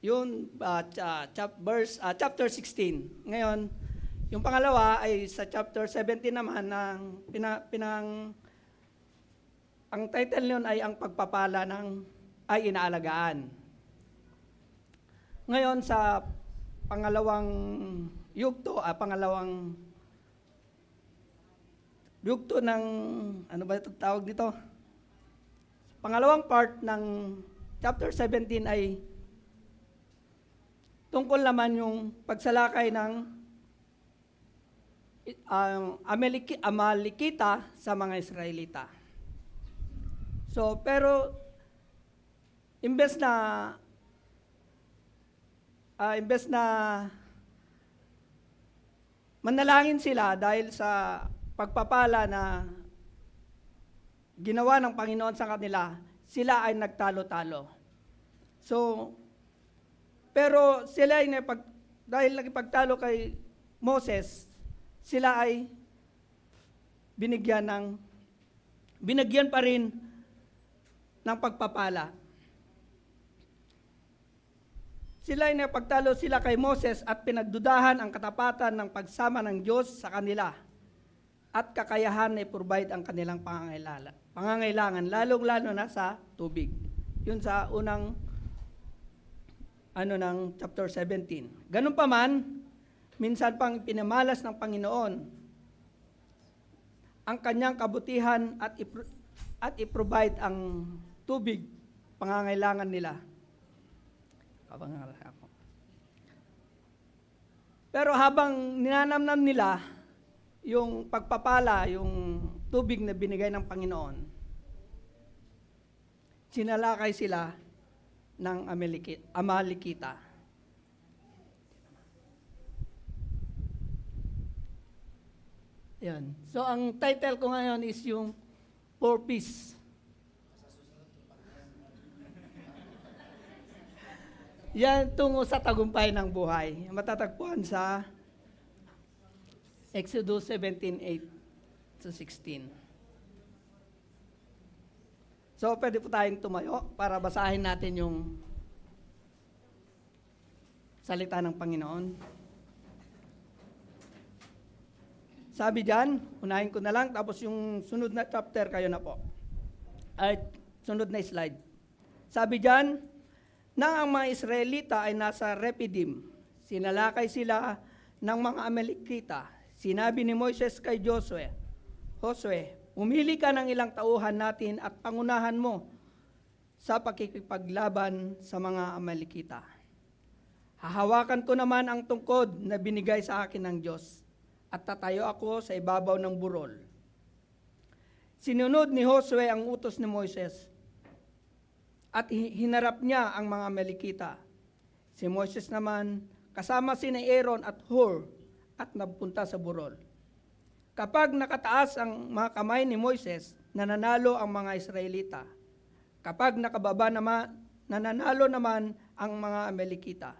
Yun, chapter 16. Ngayon, yung pangalawa ay sa chapter 17 naman ng ang title nun ay ang pagpapala ay inaalagaan. Ngayon sa pangalawang yugto ng, ano ba ito tawag dito? Pangalawang part ng chapter 17 ay tungkol naman yung pagsalakay ng Amalekita sa mga Israelita. So, pero imbes na manalangin sila dahil sa pagpapala na ginawa ng Panginoon sa kanila, sila ay nagtalo-talo. So, pero sila ay dahil nagpagtalo kay Moses, sila ay binigyan pa rin ng pagpapala. Sila ay napagtalo sila kay Moses at pinagdudahan ang katapatan ng pagsama ng Diyos sa kanila at kakayahan na i-provide ang kanilang pangangailangan, lalong-lalo na sa tubig. Yun sa unang ng chapter 17. Ganun pa man, minsan pang pinamalas ng Panginoon ang kanyang kabutihan at i-provide ang tubig, pangangailangan nila. Pero habang ninanamnam nila yung pagpapala, yung tubig na binigay ng Panginoon, sinalakay sila ng Amalekita. Yan. So, ang title ko ngayon is yung For Peace. Yan tungo sa tagumpay ng buhay. Matatagpuan sa Exodus 17:8-16. So, pwede po tayong tumayo para basahin natin yung salita ng Panginoon. Sabi dyan, unahin ko na lang, tapos yung sunod na chapter, kayo na po. Ay, sunod na slide. Sabi dyan, nang ang mga Israelita ay nasa Repidim, sinalakay sila ng mga Amalekita. Sinabi ni Moises kay Josue, umili ka ng ilang tauhan natin at pangunahan mo sa pakikipaglaban sa mga Amalekita. Hahawakan ko naman ang tungkod na binigay sa akin ng Diyos at tatayo ako sa ibabaw ng burol. Sinunod ni Josue ang utos ni Moises at hinarap niya ang mga Amalekita. Si Moises naman kasama sina Aaron at Hur at napunta sa burol. Kapag nakataas ang mga kamay ni Moises, nananalo ang mga Israelita. Kapag nakababa naman, nananalo naman ang mga Amalekita.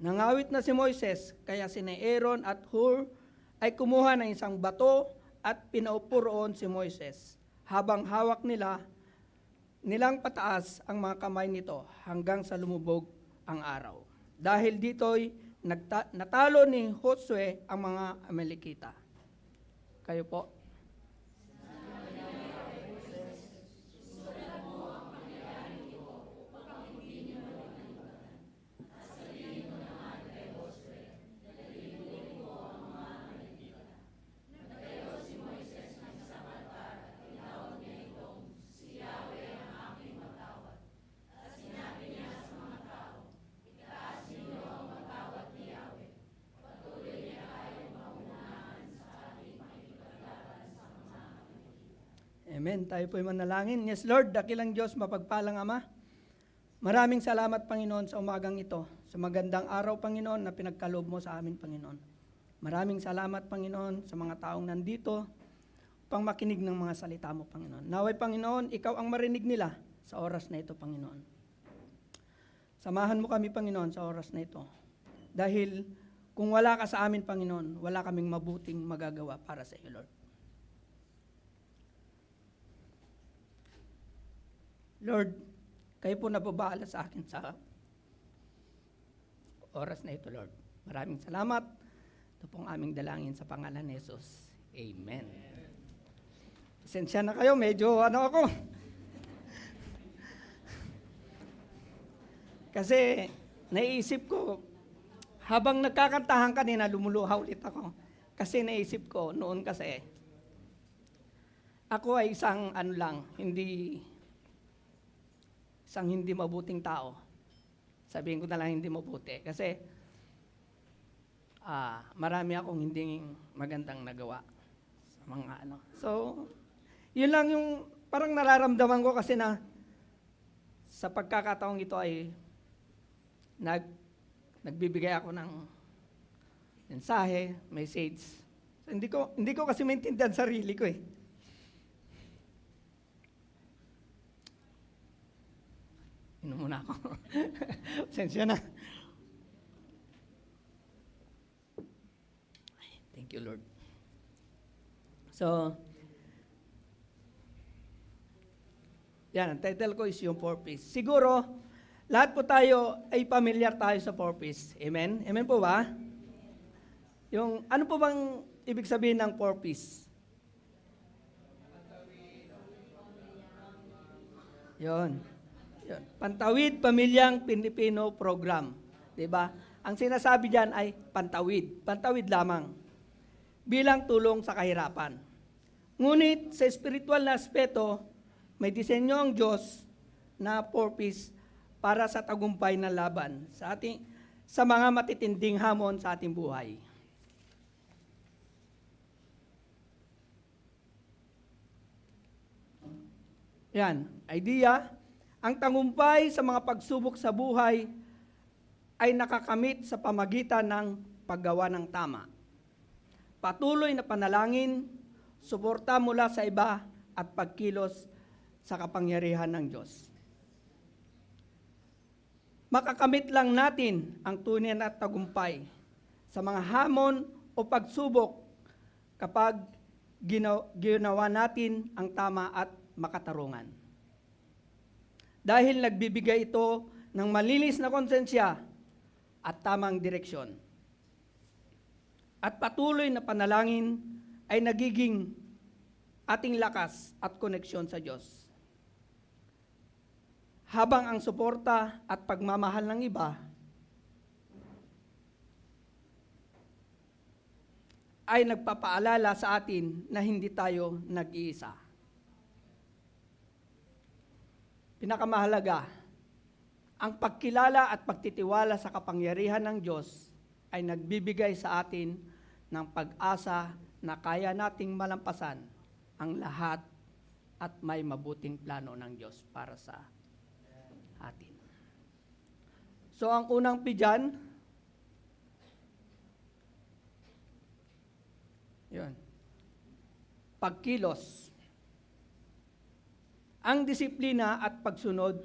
Nangawit na si Moises, kaya sina Aaron at Hur ay kumuha ng isang bato at pinaupo roon si Moises. Habang hawak nilang pataas ang mga kamay nito hanggang sa lumubog ang araw. Dahil dito'y natalo ni Josue ang mga Amalekita. Kayo po. Amen. Tayo po'y manalangin. Yes, Lord, dakilang Diyos, mapagpalang Ama. Maraming salamat, Panginoon, sa umagang ito. Sa magandang araw, Panginoon, na pinagkaloob mo sa amin, Panginoon. Maraming salamat, Panginoon, sa mga taong nandito upang makinig ng mga salita mo, Panginoon. Naway, Panginoon, ikaw ang marinig nila sa oras na ito, Panginoon. Samahan mo kami, Panginoon, sa oras na ito. Dahil kung wala ka sa amin, Panginoon, wala kaming mabuting magagawa para sa iyo, Lord. Lord, kayo po nababahala sa akin sa oras na ito, Lord. Maraming salamat. Ito pong aming dalangin sa pangalan ni Jesus. Amen. Pasensya na kayo, medyo ako. Kasi naiisip ko, habang nagkakantahan kanina, lumuluha ulit ako. Kasi naisip ko, noon kasi, ako ay isang hindi mabuting tao. Sabihin ko na lang hindi mabuti. Kasi marami akong hindi magandang nagawa sa mga So, yun lang yung parang nararamdaman ko kasi na sa pagkakataong ito ay nagbibigay ako ng mensahe, message. So, hindi ko kasi maintindihan sarili ko eh. Inom muna ako. Pasensya na. Thank you, Lord. So, yan, ang title ko is yung purpose. Siguro, lahat po tayo ay familiar tayo sa purpose. Amen? Amen po ba? Yung, ano po bang ibig sabihin ng purpose? Yun. Pantawid Pamilyang Pilipino Program. Diba? Ang sinasabi diyan ay pantawid. Pantawid lamang. Bilang tulong sa kahirapan. Ngunit sa spiritual na aspeto, may disenyo ang Diyos na purpose para sa tagumpay ng laban sa mga matitinding hamon sa ating buhay. Yan, idea. Ang tagumpay sa mga pagsubok sa buhay ay nakakamit sa pamagitan ng paggawa ng tama. Patuloy na panalangin, suporta mula sa iba at pagkilos sa kapangyarihan ng Diyos. Makakamit lang natin ang tunay na tagumpay sa mga hamon o pagsubok kapag ginawa natin ang tama at makatarungan. Dahil nagbibigay ito ng malinis na konsensya at tamang direksyon. At patuloy na panalangin ay nagiging ating lakas at koneksyon sa Diyos. Habang ang suporta at pagmamahal ng iba ay nagpapaalala sa atin na hindi tayo nag-iisa. Pinakamahalaga, ang pagkilala at pagtitiwala sa kapangyarihan ng Diyos ay nagbibigay sa atin ng pag-asa na kaya nating malampasan ang lahat at may mabuting plano ng Diyos para sa atin. So ang unang pidyan, yun, pagkilos. Ang disiplina at pagsunod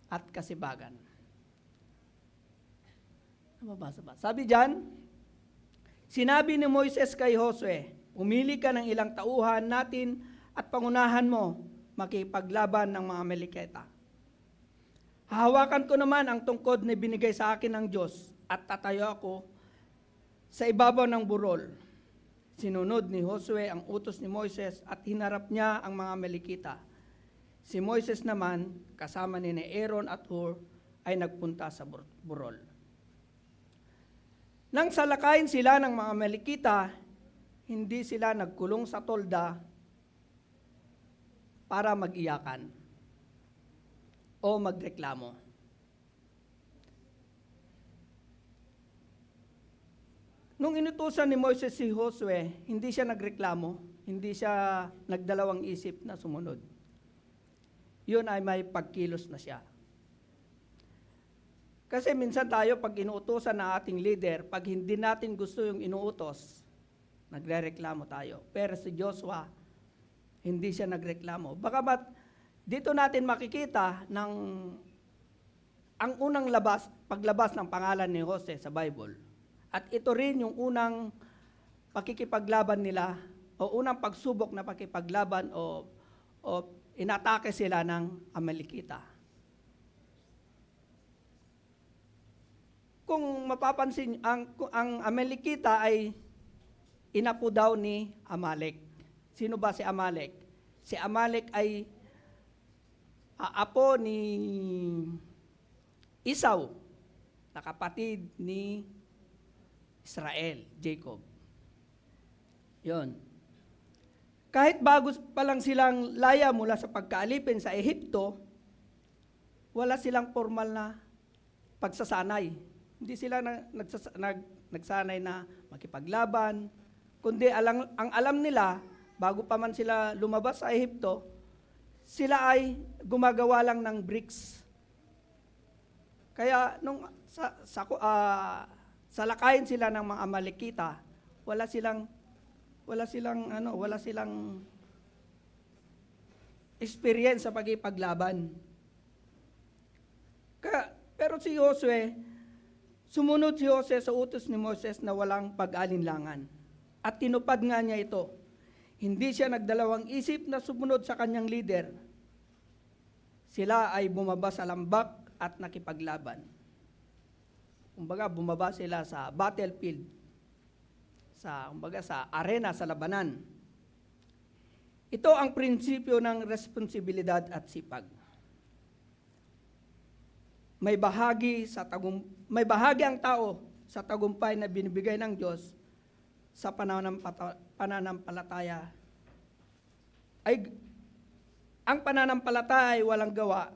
at kasibagan. Mabasa ba? Sabi diyan, sinabi ni Moises kay Josue, umili ka ng ilang tauhan natin at pangunahan mo makipaglaban ng mga Amalekita. Hahawakan ko naman ang tungkod na binigay sa akin ng Diyos at tatayo ako sa ibabaw ng burol. Sinunod ni Josue ang utos ni Moises at hinarap niya ang mga Amalekita. Si Moises naman, kasama ni Aaron at Hur, ay nagpunta sa burol. Nang salakayin sila ng mga Amalekita, hindi sila nagkulong sa tolda para mag-iyakan o magreklamo. Nung inutusan ni Moises si Josue, hindi siya nagreklamo, hindi siya nagdalawang isip na sumunod. Yun ay may pagkilos na siya. Kasi minsan tayo pag inuutosan na ating leader, pag hindi natin gusto yung inuutos, nagrereklamo tayo. Pero si Joshua, hindi siya nagreklamo. Bagamat dito natin makikita ng ang unang paglabas ng pangalan ni Jose sa Bible. At ito rin yung unang pakikipaglaban nila o unang pagsubok na pakipaglaban o inatake sila ng Amalekita. kung mapapansin, ang Amalekita ay inapo daw ni Amalek. Sino ba si Amalek? Si Amalek ay apo ni Esau, na kapatid ni Israel, Jacob. Yon. Kahit bago pa lang silang laya mula sa pagkaalipin sa Ehipto, wala silang formal na pagsasanay. Hindi sila nagsanay na makipaglaban, kundi ang alam nila, bago pa man sila lumabas sa Ehipto, sila ay gumagawa lang ng bricks. Kaya nung salakayin sila ng mga Amalekita, wala silang experience sa pagkipaglaban. Pero si Josue, sumunod si Jose sa utos ni Moses na walang pag-alinlangan. At tinupad nga niya ito. Hindi siya nagdalawang isip na sumunod sa kanyang leader. Sila ay bumaba sa lambak at nakipaglaban. Kumbaga, bumaba sila sa battlefield. Sa arena, sa labanan. Ito ang prinsipyo ng responsibilidad at sipag. May bahagi ang tao sa tagumpay na binibigay ng Diyos sa pananampalataya. Ang pananampalataya ay walang gawa,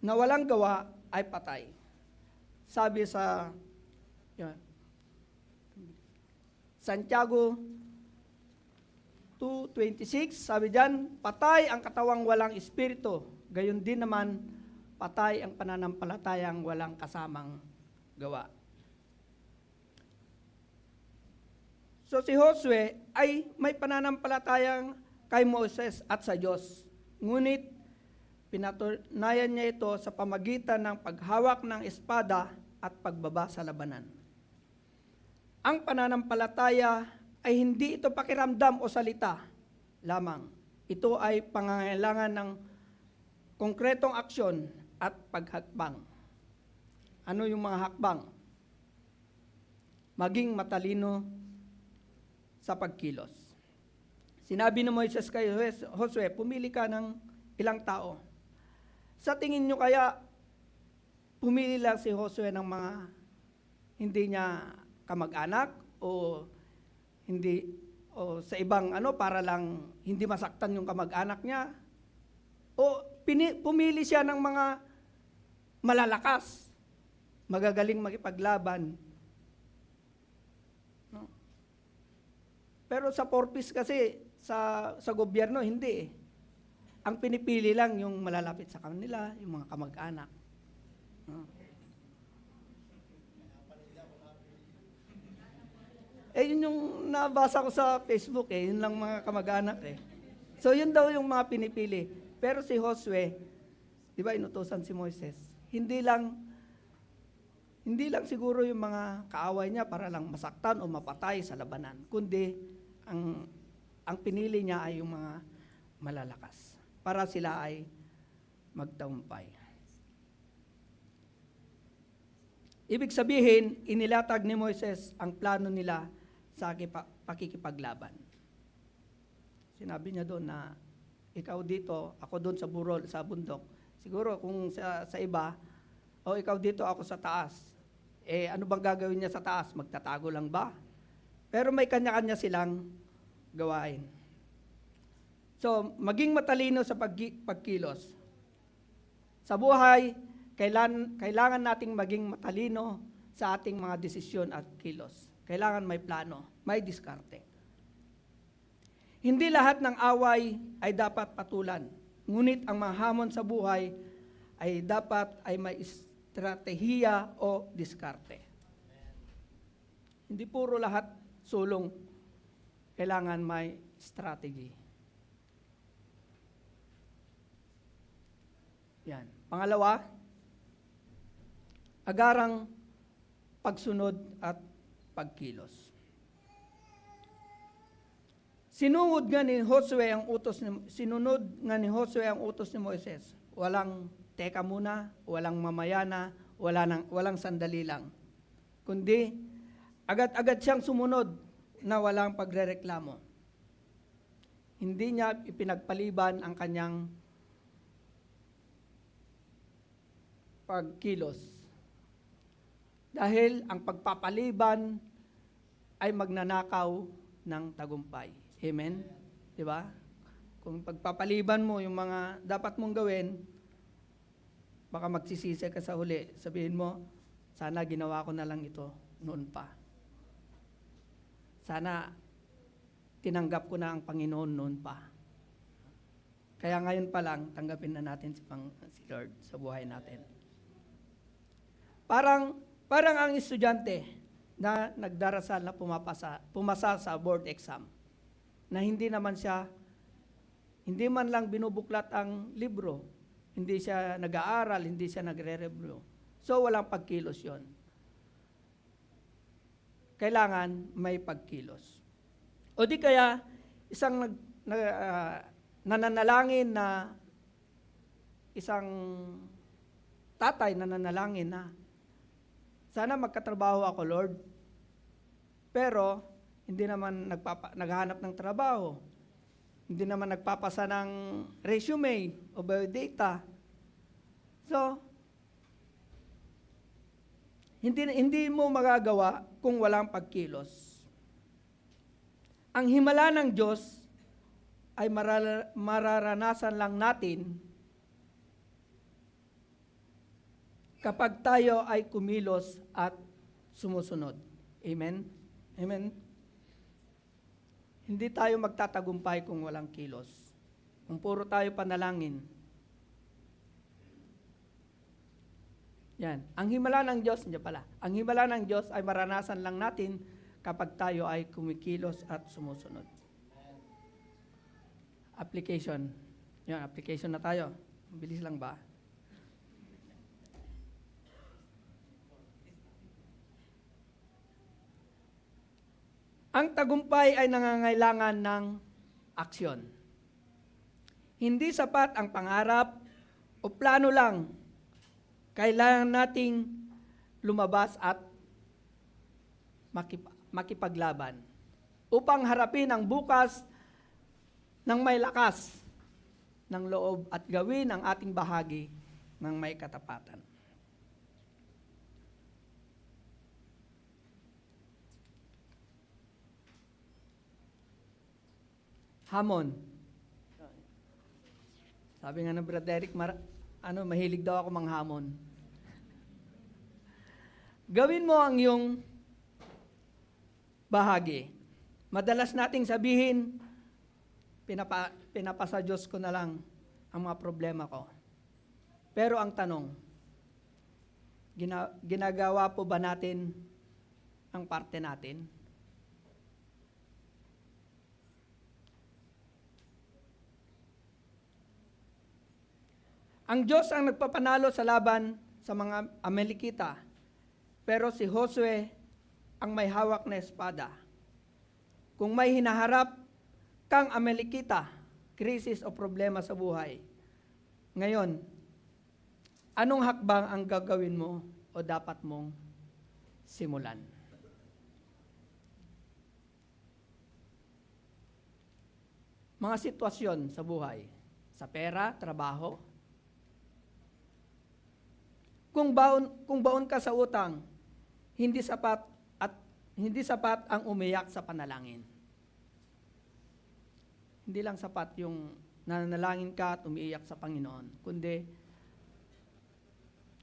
na walang gawa ay patay. Sabi sa Santiago 2:26, sabi diyan, patay ang katawang walang espiritu, gayon din naman patay ang pananampalatayang walang kasamang gawa. So si Josue ay may pananampalatayang kay Moses at sa Diyos. Ngunit pinatunayan niya ito sa pamagitan ng paghawak ng espada at pagbaba sa labanan. Ang pananampalataya ay hindi ito pakiramdam o salita lamang. Ito ay pangangailangan ng konkretong aksyon at paghakbang. Ano yung mga hakbang? Maging matalino sa pagkilos. Sinabi ni Moises kay Josue, pumili ka ng ilang tao. Sa tingin nyo kaya, pumili lang si Josue ng mga hindi niya kamag-anak o hindi o sa ibang para lang hindi masaktan yung kamag-anak niya? O pumili siya ng mga malalakas, magagaling makipaglaban. No? Pero sa purpose kasi, sa gobyerno, hindi eh. Ang pinipili lang yung malalapit sa kanila, yung mga kamag-anak. No? Yun yung nabasa ko sa Facebook yun lang mga kamag-anak eh. So yun daw yung mga pinipili. Pero si Josue, di ba inutusan si Moises, hindi lang siguro yung mga kaaway niya para lang masaktan o mapatay sa labanan, kundi ang pinili niya ay yung mga malalakas para sila ay magtagumpay. Ibig sabihin, inilatag ni Moises ang plano nila sa pakikipaglaban. Sinabi niya doon na ikaw dito, ako doon sa burol, sa bundok. Siguro kung sa iba, ikaw dito, ako sa taas. Ano bang gagawin niya sa taas? Magtatago lang ba? Pero may kanya-kanya silang gawain. So, maging matalino sa pagkilos. Sa buhay, kailangan nating maging matalino sa ating mga desisyon at kilos. Kailangan may plano, may diskarte. Hindi lahat ng away ay dapat patulan. Ngunit ang mga hamon sa buhay ay dapat ay may estratehiya o diskarte. Hindi puro lahat sulong. Kailangan may strategy. Yan. Pangalawa, agarang pagsunod at pagkilos. Sinunod nga ni Josue ang utos ni Moises. Walang teka muna, walang mamaya na, walang sandali lang. kundi agad-agad siyang sumunod na walang pagrereklamo. Hindi niya ipinagpaliban ang kanyang pagkilos. Dahil ang pagpapaliban ay magnanakaw ng tagumpay. Amen? Di ba? Kung pagpapaliban mo yung mga dapat mong gawin, baka magsisisi ka sa huli. Sabihin mo, sana ginawa ko na lang ito noon pa. Sana tinanggap ko na ang Panginoon noon pa. Kaya ngayon pa lang, tanggapin na natin si Lord sa buhay natin. Parang ang estudyante na nagdarasal na pumasa sa board exam, na hindi man lang binubuklat ang libro, hindi siya nag-aaral, hindi siya nagre-review. So, walang pagkilos yon. Kailangan may pagkilos. O di kaya, isang nananalangin na, isang tatay nananalangin na, sana magkatrabaho ako, Lord. Pero, hindi naman naghahanap ng trabaho. Hindi naman nagpapasa ng resume o biodata. So, hindi mo magagawa kung walang pagkilos. Ang himala ng Diyos ay mararanasan lang natin kapag tayo ay kumilos at sumusunod. Amen? Amen? Hindi tayo magtatagumpay kung walang kilos. Kung puro tayo panalangin. Yan. Ang himala ng Diyos, ang himala ng Diyos ay maranasan lang natin kapag tayo ay kumikilos at sumusunod. Application. Yan, application na tayo. Bilis lang ba? Ang tagumpay ay nangangailangan ng aksyon. Hindi sapat ang pangarap o plano lang. Kailangan nating lumabas at makipaglaban upang harapin ang bukas ng may lakas ng loob at gawin ang ating bahagi ng may katapatan. Hamon. Sabi nga ng Brother Derek, mahilig daw ako manghamon. Gawin mo ang iyong bahagi. Madalas nating sabihin, pinapasa Diyos ko na lang ang mga problema ko. Pero ang tanong, ginagawa po ba natin ang parte natin? Ang Diyos ang nagpapanalo sa laban sa mga Amalekita, pero si Josue ang may hawak na espada. Kung may hinaharap kang Amalekita, krisis o problema sa buhay, ngayon, anong hakbang ang gagawin mo o dapat mong simulan? Mga sitwasyon sa buhay, sa pera, trabaho. Kung baon ka sa utang, hindi sapat ang umiyak sa panalangin. Hindi lang sapat yung nananalangin ka at umiiyak sa Panginoon, kundi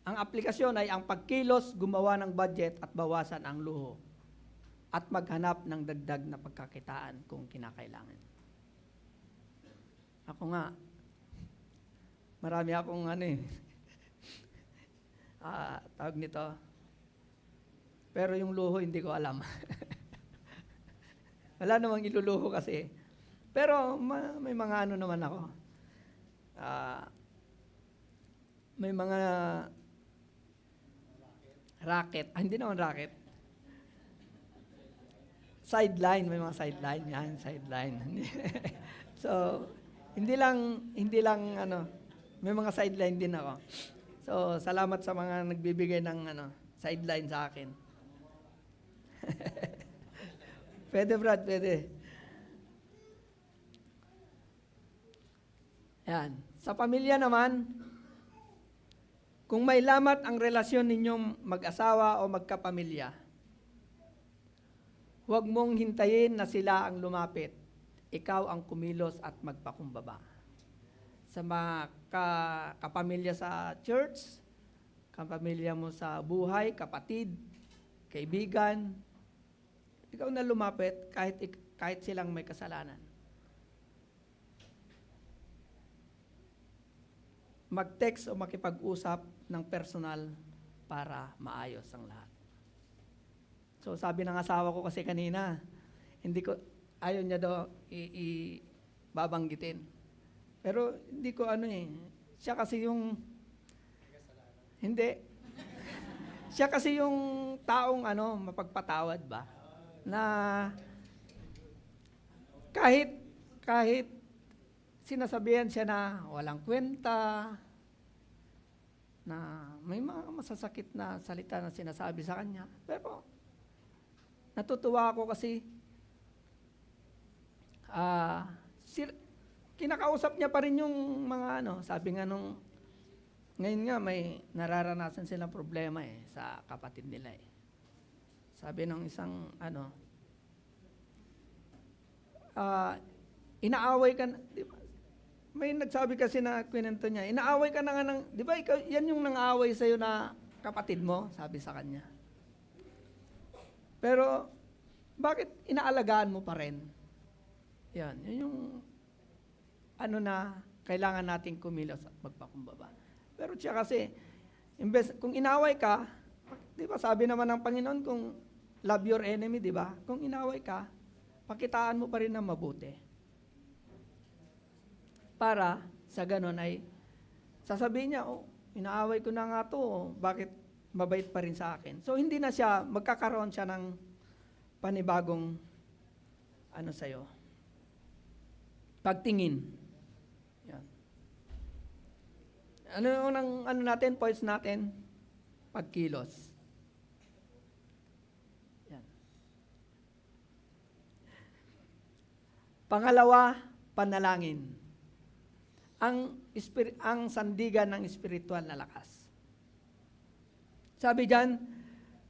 ang aplikasyon ay ang pagkilos, gumawa ng budget at bawasan ang luho at maghanap ng dagdag na pagkakitaan kung kinakailangan. Ako nga, marami akong tawag nito. Pero yung luho, hindi ko alam. Wala namang iluluho kasi. Pero may mga naman ako. May mga racket. Hindi naman racket. Sideline. May mga sideline. Yan, sideline. So, hindi lang may mga sideline din ako. So, salamat sa mga nagbibigay ng sideline sa akin. Pwede, Brad, pwede. Yan. Sa pamilya naman, kung may lamat ang relasyon ninyong mag-asawa o magkapamilya, huwag mong hintayin na sila ang lumapit. Ikaw ang kumilos at magpakumbaba. Sa mga kapamilya sa church, kapamilya mo sa buhay, kapatid, kaibigan, ikaw na lumapit kahit silang may kasalanan. Mag-text o makipag-usap ng personal para maayos ang lahat. So sabi ng asawa ko kasi kanina, ayaw niya daw babanggitin. Pero hindi ko siya kasi yung, hindi. Siya kasi yung taong mapagpatawad ba? Na kahit sinasabihan siya na walang kwenta, na may mga masasakit na salita na sinasabi sa kanya. Pero natutuwa ako kasi kinakausap niya pa rin yung mga sabi nga ngayon nga may nararanasan silang problema sa kapatid nila Sabi ng isang inaaway ka di ba? May nagsabi kasi na kwento niya, inaaway ka na nga di ba ikaw, yan yung nang-aaway sa'yo na kapatid mo, sabi sa kanya. Pero, bakit inaalagaan mo pa rin? Yan yung na kailangan nating kumilos at magpakumbaba. Pero siya kasi, kung inaway ka, di ba sabi naman ng Panginoon, kung love your enemy, di ba? Kung inaway ka, pakitaan mo pa rin ng mabuti. Para sa ganon ay sasabihin niya, inaaway ko na nga to, bakit mabait pa rin sa akin? So hindi na siya, magkakaroon siya ng panibagong sa'yo. Pagtingin. Yan. Ano natin, points natin? Pagkilos. Yan. Pangalawa, panalangin. Ang sandigan ng espiritual na lakas. Sabi diyan,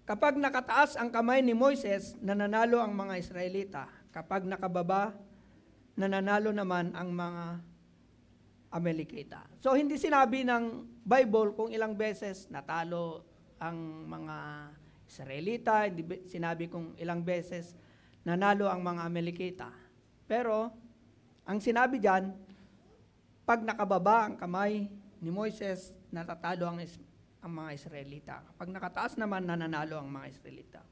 kapag nakataas ang kamay ni Moises, nananalo ang mga Israelita. Kapag nakababa, nananalo naman ang mga Amalekita. So hindi sinabi ng Bible kung ilang beses natalo ang mga Israelita, hindi sinabi kung ilang beses nanalo ang mga Amalekita. Pero ang sinabi diyan, pag nakababa ang kamay ni Moises, natatalo ang mga Israelita. Pag nakataas naman, nananalo ang mga Israelita.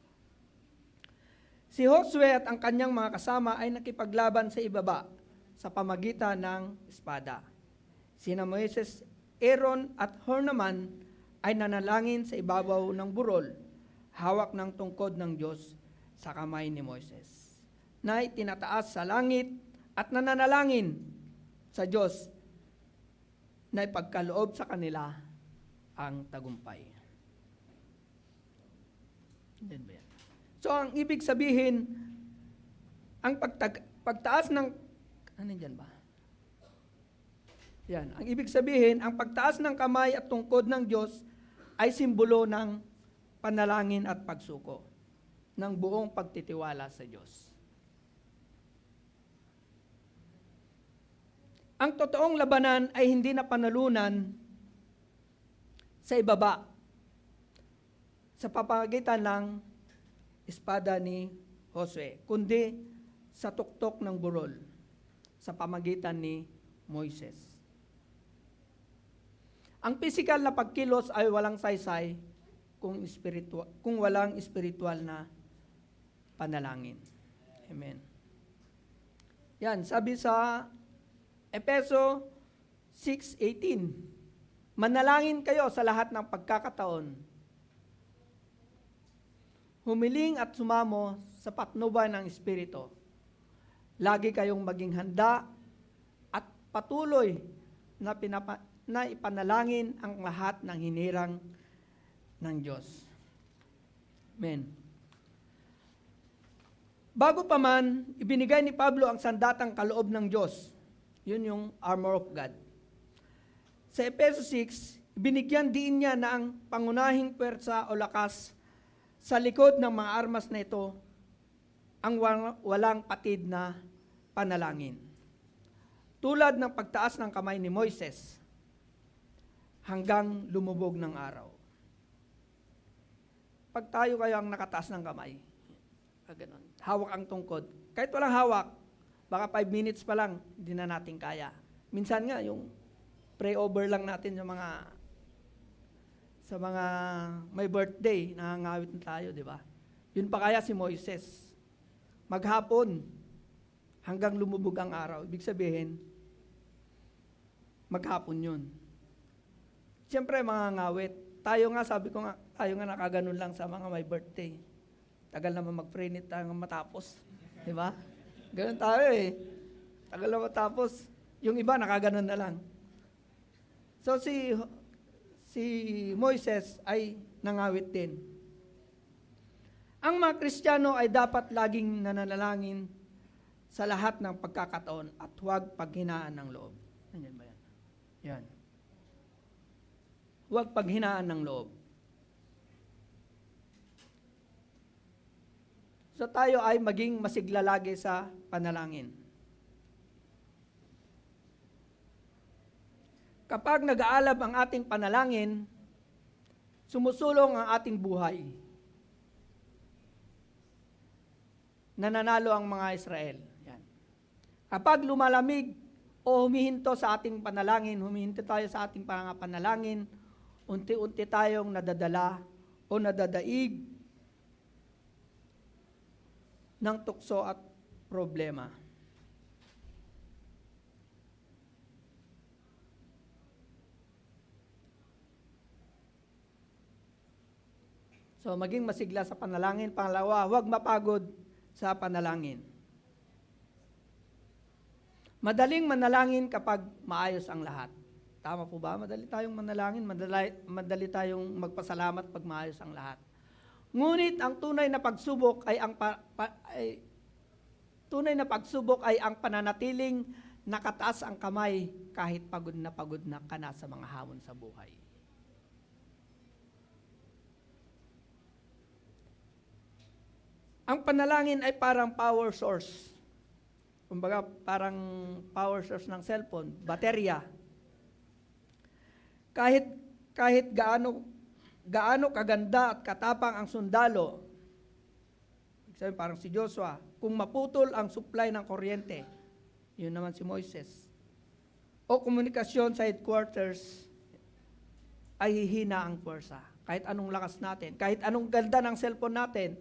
Si Josue at ang kanyang mga kasama ay nakipaglaban sa ibaba sa pamagitan ng espada. Sina Moises, Aaron at Hur naman ay nanalangin sa ibabaw ng burol, hawak ng tungkod ng Diyos sa kamay ni Moises, na itinataas sa langit at nananalangin sa Diyos na ipagkaloob sa kanila ang tagumpay. So, ang ibig sabihin, ang pagtaas ng, Yan. Ang ibig sabihin, ang pagtaas ng kamay at tungkod ng Diyos ay simbolo ng panalangin at pagsuko ng buong pagtitiwala sa Diyos. Ang totoong labanan ay hindi na panalunan sa ibaba, sa pamamagitan ng espada ni Josue, kundi sa tuktok ng burol, sa pamamagitan ni Moises. Ang pisikal na pagkilos ay walang saysay kung walang espiritual na panalangin. Amen. Yan, sabi sa Efeso 6:18, manalangin kayo sa lahat ng pagkakataon. Humiling at sumamo sa patnubay ng Espiritu. Lagi kayong maging handa at patuloy na ipanalangin ang lahat ng hinirang ng Diyos. Amen. Bago pa man, ibinigay ni Pablo ang sandatang kaloob ng Diyos. Yun yung armor of God. Sa Efeso 6, binigyan din niya na ang pangunahing pwersa o lakas sa likod ng mga armas na ito, ang walang patid na panalangin. Tulad ng pagtaas ng kamay ni Moises hanggang lumubog ng araw. Pag tayo kayo ang nakataas ng kamay, ganun, hawak ang tungkod. Kahit walang hawak, baka 5 minutes pa lang, hindi na natin kaya. Minsan nga, yung pray over lang natin sa mga may birthday, nangangawit na tayo, di ba? Yun pa kaya si Moises. Maghapon, hanggang lumubog ang araw. Ibig sabihin, maghapon yun. Siyempre, mga ngawit. Tayo nga, sabi ko nga, tayo nga nakaganon lang sa mga may birthday. Tagal naman mag-pray nit tayo matapos. Di ba? Ganun tayo eh. Tagal na matapos. Yung iba, nakaganon na lang. So, si Moises ay nangawit din. Ang mga Kristiyano ay dapat laging nananalangin sa lahat ng pagkakataon at huwag paghinaan ng loob. Nandiyan ba yan? Yan. Huwag paghinaan ng loob. So tayo ay maging masigla lagi sa panalangin. Kapag nag-aalab ang ating panalangin, sumusulong ang ating buhay. Nananalo ang mga Israel. Yan. Kapag lumalamig o humihinto sa ating panalangin, humihinto tayo sa ating panalangin, unti-unti tayong nadadala o nadadaig ng tukso at problema. So, maging masigla sa panalangin. Pangalawa, huwag mapagod sa panalangin. Madaling manalangin kapag maayos ang lahat. Tama po ba? Madali tayong manalangin, madali tayong magpasalamat pag maayos ang lahat. Ngunit ang tunay na pagsubok ay ang pananatiling nakataas ang kamay kahit pagod na ka na sa mga hamon sa buhay. Ang panalangin ay parang power source. Kumbaga, parang power source ng cellphone, baterya. Kahit gaano kaganda at katapang ang sundalo, sabi parang si Joshua, kung maputol ang supply ng kuryente, yun naman si Moises, o komunikasyon sa headquarters, ay hihina ang puwersa. Kahit anong lakas natin, kahit anong ganda ng cellphone natin,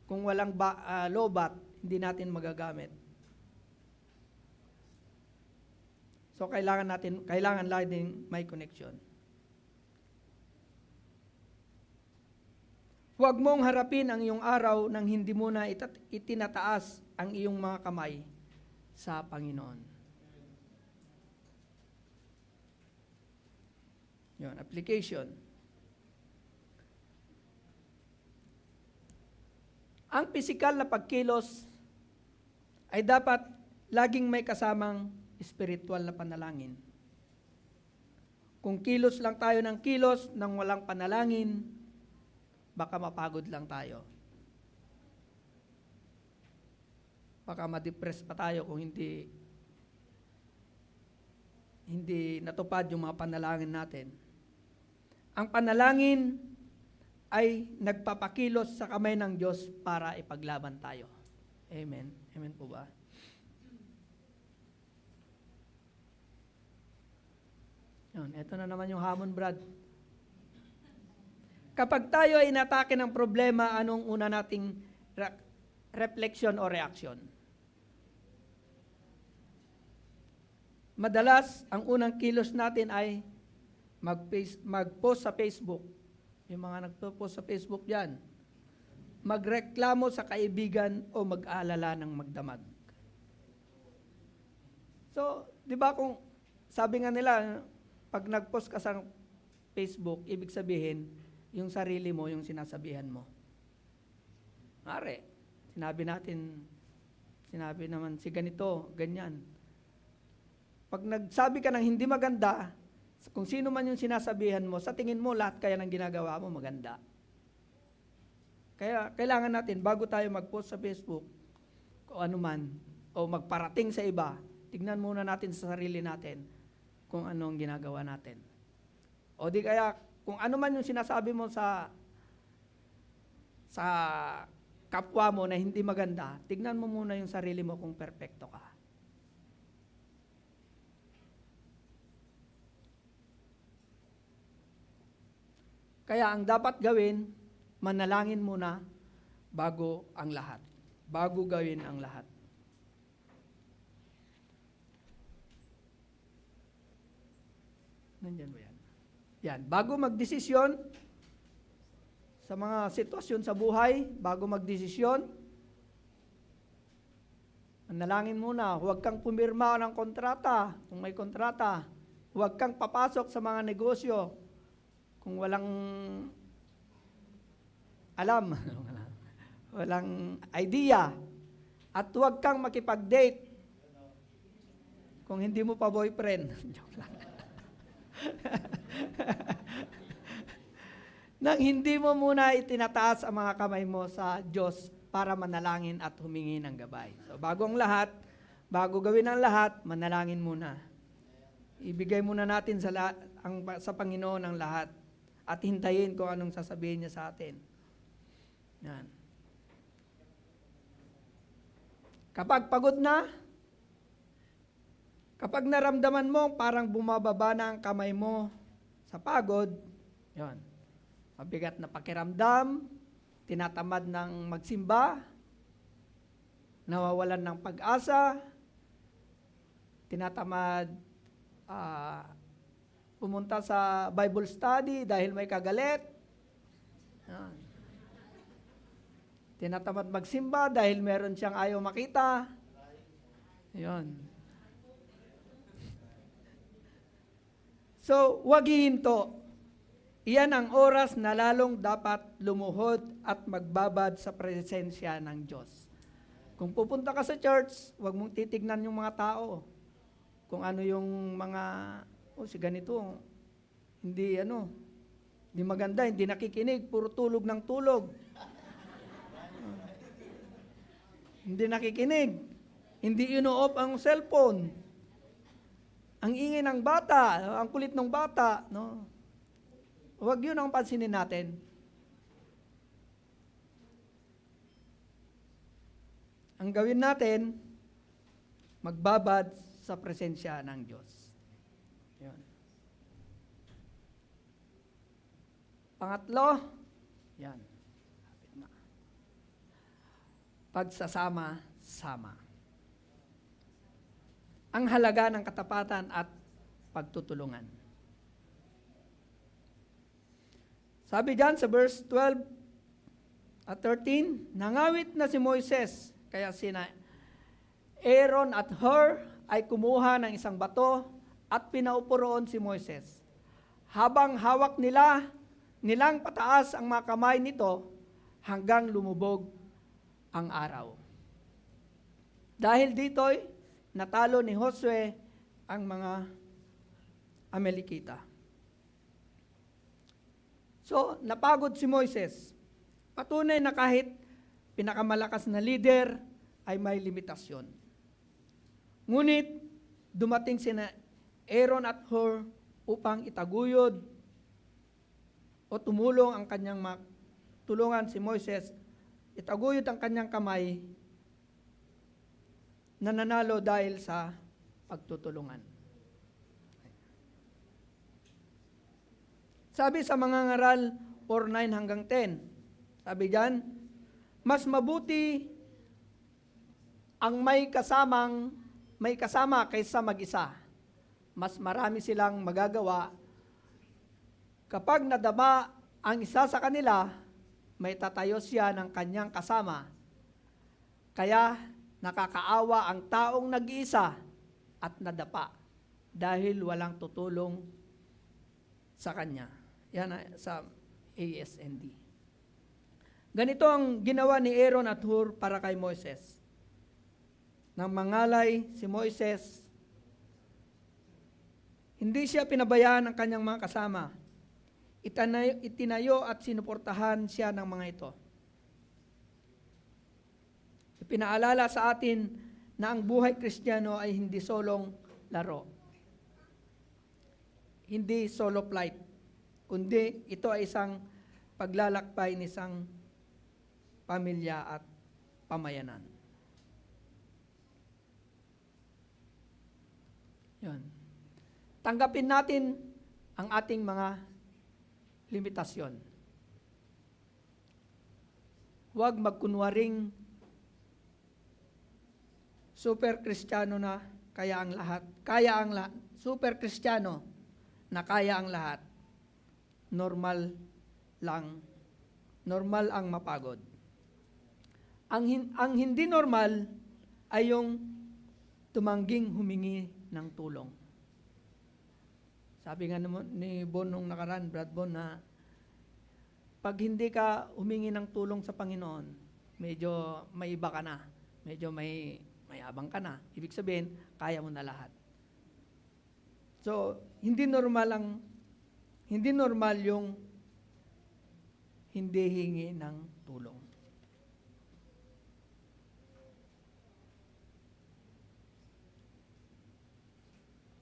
kung walang lobat, hindi natin magagamit. So kailangan laging may connection. Huwag mong harapin ang iyong araw nang hindi mo na itinataas ang iyong mga kamay sa Panginoon. Yun, application. Ang pisikal na pagkilos ay dapat laging may kasamang espiritual na panalangin. Kung kilos lang tayo ng kilos nang walang panalangin, baka mapagod lang tayo. Baka ma-depress pa tayo kung hindi natupad yung mga panalangin natin. Ang panalangin ay nagpapakilos sa kamay ng Diyos para ipaglaban tayo. Amen. Amen po ba? Yun, ito na naman yung hamon, Brad. Kapag tayo ay inatake ng problema, anong una nating reflection o reaction? Madalas, ang unang kilos natin ay mag-post sa Facebook. Yung mga nagpo-post sa Facebook diyan, magreklamo sa kaibigan o mag-aalala ng magdamag. So, di ba kung sabi nga nila, pag nag-post ka sa Facebook, ibig sabihin, yung sarili mo, yung sinasabihan mo. Mare, sinabi natin Sinabi naman si ganito, ganyan. Pag nagsabi ka ng hindi maganda, kung sino man yung sinasabihan mo, sa tingin mo lahat kaya ng ginagawa mo maganda. Kaya kailangan natin, bago tayo mag-post sa Facebook, o ano man, o magparating sa iba, tignan muna natin sa sarili natin kung anong ginagawa natin. O di kaya, kung ano man yung sinasabi mo sa kapwa mo na hindi maganda, tignan mo muna yung sarili mo kung perpekto ka. Kaya ang dapat gawin, manalangin muna bago ang lahat. Bago gawin ang lahat. Nandiyan ba yan? Yan. Bago magdesisyon sa mga sitwasyon sa buhay, bago magdesisyon, manalangin muna. Huwag kang pumirma ng kontrata kung may kontrata. Huwag kang papasok sa mga negosyo kung walang alam, walang idea, at huwag kang makipag-date kung hindi mo pa boyfriend. Joke lang. Nang hindi mo muna itinataas ang mga kamay mo sa Diyos para manalangin at humingi ng gabay. So bago gawin ang lahat, manalangin muna. Ibigay muna natin sa Panginoon ang lahat at hintayin kung anong sasabihin niya sa atin. Yan. Kapag pagod na, kapag naramdaman mo parang bumababa na ang kamay mo sa pagod, yan. Mabigat na pakiramdam, tinatamad ng magsimba, nawawalan ng pag-asa, tinatamad pumunta sa Bible study dahil may kagalit, yan. Tinatamad magsimba dahil meron siyang ayaw makita, yan. So, huwag hihinto. Iyan ang oras na lalong dapat lumuhod at magbabad sa presensya ng Diyos. Kung pupunta ka sa church, huwag mong titignan yung mga tao. Kung ano yung mga, si ganito, hindi maganda, hindi nakikinig, puro tulog ng tulog. Hindi nakikinig, hindi ino-off ang cellphone. Ang ingay ng bata, ang kulit ng bata, no? Huwag yun ang pansinin natin. Ang gawin natin, magbabad sa presensya ng Diyos. Yun. Pangatlo, yan. Pagsasama-sama. Ang halaga ng katapatan at pagtutulungan. Sabi diyan sa verse 12 at 13, nangawit na si Moises, kaya sina Aaron at Hur ay kumuha ng isang bato at pinaupo roon si Moises. Habang hawak nilang pataas ang mga kamay nito hanggang lumubog ang araw. Dahil dito'y natalo ni Josue ang mga Amalekita. So, napagod si Moises. Patunay na kahit pinakamalakas na leader ay may limitasyon. Ngunit, dumating sina Aaron at Hur upang itaguyod o tulungan si Moises, itaguyod ang kanyang kamay na nanalo dahil sa pagtutulungan. Sabi sa mga ngaral 4:9 hanggang 10, sabi diyan, mas mabuti ang may kasama kaysa mag-isa. Mas marami silang magagawa. Kapag nadama ang isa sa kanila, may tatayo siya ng kanyang kasama. Kaya nakakaawa ang taong nag-iisa at nadapa dahil walang tutulong sa kanya. Yan sa ASND. Ganito ang ginawa ni Aaron at Hur para kay Moises. nang mangalay si Moises, hindi siya pinabayaan ng kanyang mga kasama. Itinayo at sinuportahan siya ng mga ito. Ipinaalala sa atin na ang buhay Kristiyano ay hindi solong laro. Hindi solo flight, kundi ito ay isang paglalakbay ng isang pamilya at pamayanan. Yun. Tanggapin natin ang ating mga limitasyon. Huwag magkunwaring super Kristiyano na kaya ang lahat. Super Kristiyano na kaya ang lahat. Normal ang mapagod. Ang hindi normal ay yung tumangging humingi ng tulong. Sabi nga ni Bon nung nakaraan, Brad Bon, na pag hindi ka humingi ng tulong sa Panginoon, medyo may iba ka na. Medyo may abang ka na. Ibig sabihin, kaya mo na lahat. So, hindi normal yung hindi hingi ng tulong.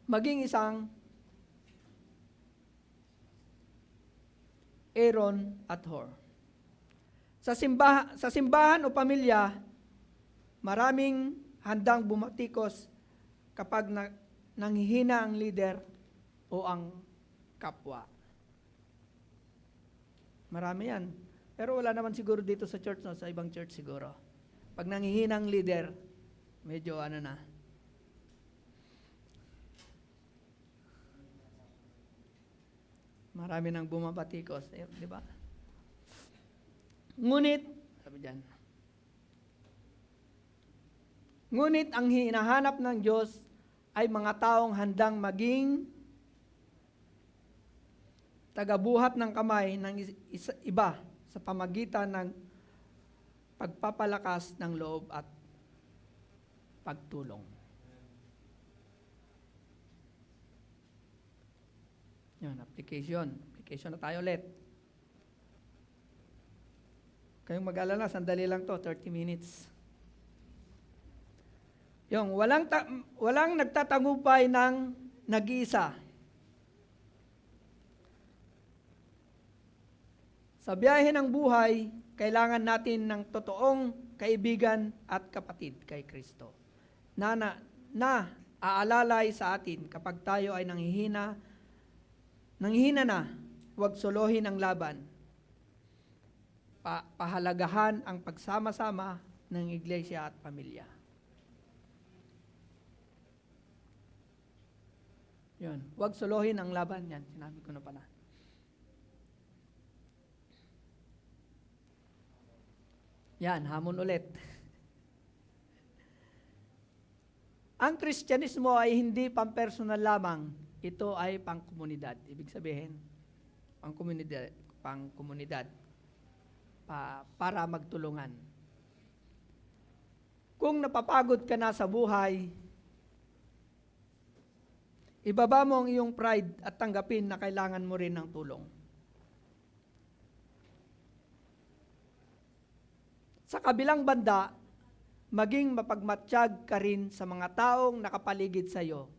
Maging isang Aaron at Hur. Sa simbahan o pamilya, maraming handang bumatikos kapag nanghihina ang leader o ang kapwa. Marami yan. Pero wala naman siguro dito sa church, no? Sa ibang church siguro. Pag nanghihina ang leader, medyo na. Marami nang bumabatikos, di ba? Ngunit ang hinahanap ng Diyos ay mga taong handang maging tagabuhat ng kamay ng iba sa pamagitan ng pagpapalakas ng loob at pagtulong. Yan, application. Application na tayo ulit. Kayong mag-alala, sandali lang to, 30 minutes. Yung walang nagtatagumpay ng nag-iisa. Sa biyahe ng buhay, kailangan natin ng totoong kaibigan at kapatid kay Kristo. Na aalalay sa atin kapag tayo ay nanghihina na, huwag solohin ang laban. Pahalagahan ang pagsama-sama ng iglesia at pamilya. Yun. Huwag solohin ang laban. Yan, sinabi ko na pala. Yan, hamon ulit. Ang Kristyanismo ay hindi pampersonal lamang. Ito ay pangkomunidad. Ibig sabihin, pangkomunidad. Para magtulungan. Kung napapagod ka na sa buhay, ibaba mo ang iyong pride at tanggapin na kailangan mo rin ng tulong. Sa kabilang banda, maging mapagmatsyag ka rin sa mga taong nakapaligid sa iyo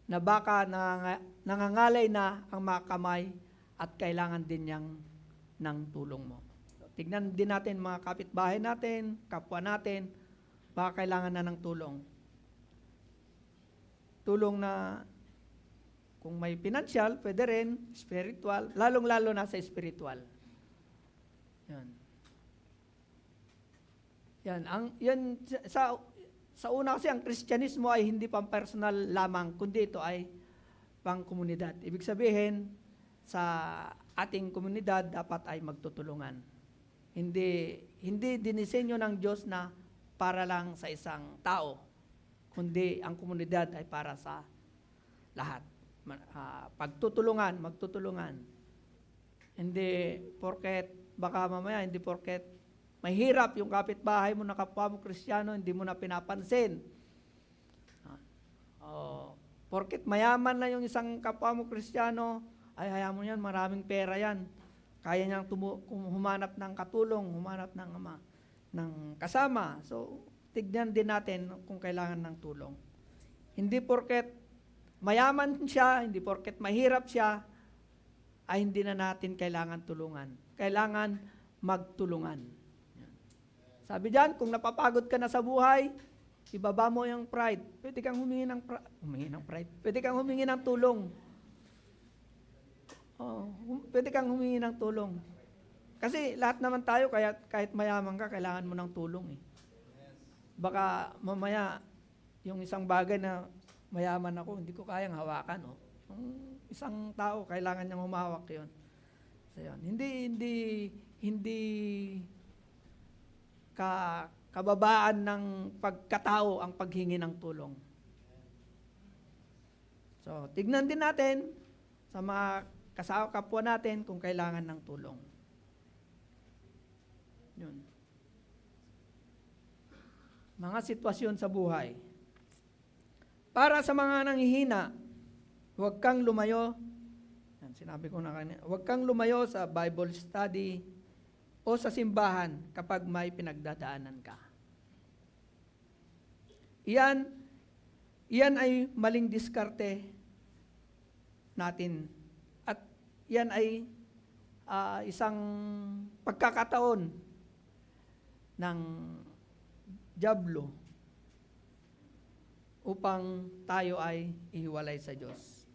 na baka nangangalay na ang mga kamay at kailangan din niyang ng tulong mo. Tignan din natin mga kapitbahay natin, kapwa natin, baka kailangan na ng tulong. Tulong na kung may financial, pwede rin, spiritual, lalong-lalo na sa spiritual. Yan. Sa una kasi ang Kristyanismo ay hindi pang personal lamang, kundi ito ay pang komunidad. Ibig sabihin, sa ating komunidad dapat ay magtutulungan. Hindi dinisenyo ng Diyos na para lang sa isang tao, kundi ang komunidad ay para sa lahat. Magtutulungan. Hindi porket, baka mamaya, hindi porket mahirap yung kapitbahay mo na kapwa mo Kristiyano, hindi mo na pinapansin. Porket mayaman na yung isang kapwa mo Kristiyano, ay hayaan mo yan, maraming pera yan. Kaya niyang humanap ng katulong, humanap ng kasama. So, tignan din natin kung kailangan ng tulong. Hindi porket mayaman siya, hindi porket mahirap siya, ay hindi na natin kailangan tulungan. Kailangan magtulungan. Sabi diyan, kung napapagod ka na sa buhay, ibaba mo yung pride. Pwede kang humingi ng pride. Pwede kang humingi ng tulong. Pwede kang humingi ng tulong. Kasi lahat naman tayo, kahit mayaman ka, kailangan mo ng tulong. Baka mamaya, yung isang bagay na mayaman ako, hindi ko kayang hawakan. Yung isang tao, kailangan niyang humawak yun. So, yun. Hindi kababaan ng pagkatao ang paghingi ng tulong. So, tignan din natin sa mga kapwa natin kung kailangan ng tulong. Yun. Mga sitwasyon sa buhay. Para sa mga nanghihina, huwag kang lumayo. Yan, sinabi ko na kanina, huwag kang lumayo sa Bible study o sa simbahan kapag may pinagdadaanan ka. Iyan ay maling diskarte natin. At yan ay isang pagkakataon ng dyablo upang tayo ay ihiwalay sa Diyos.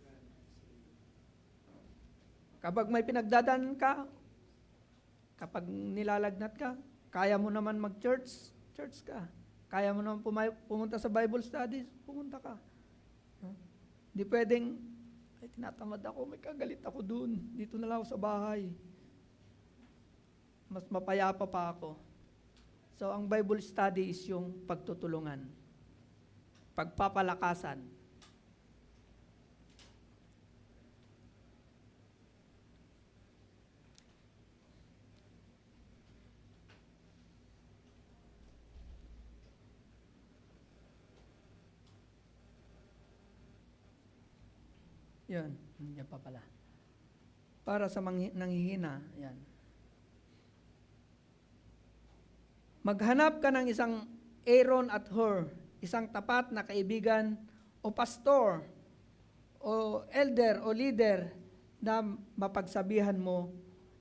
Kapag may pinagdadaanan ka, kapag nilalagnat ka, kaya mo naman mag-church, church ka. Kaya mo naman pumunta sa Bible studies, pumunta ka. Hindi pwedeng, ay tinatamad ako, may kagalit ako dun, dito na lang ako sa bahay. Mas mapayapa pa ako. So, ang Bible study is yung pagtutulungan, pagpapalakasan. Yun, yan pa pala. Para sa nanghihina, yan. Maghanap ka ng isang Aaron at Hur, isang tapat na kaibigan o pastor o elder o leader na mapagsabihan mo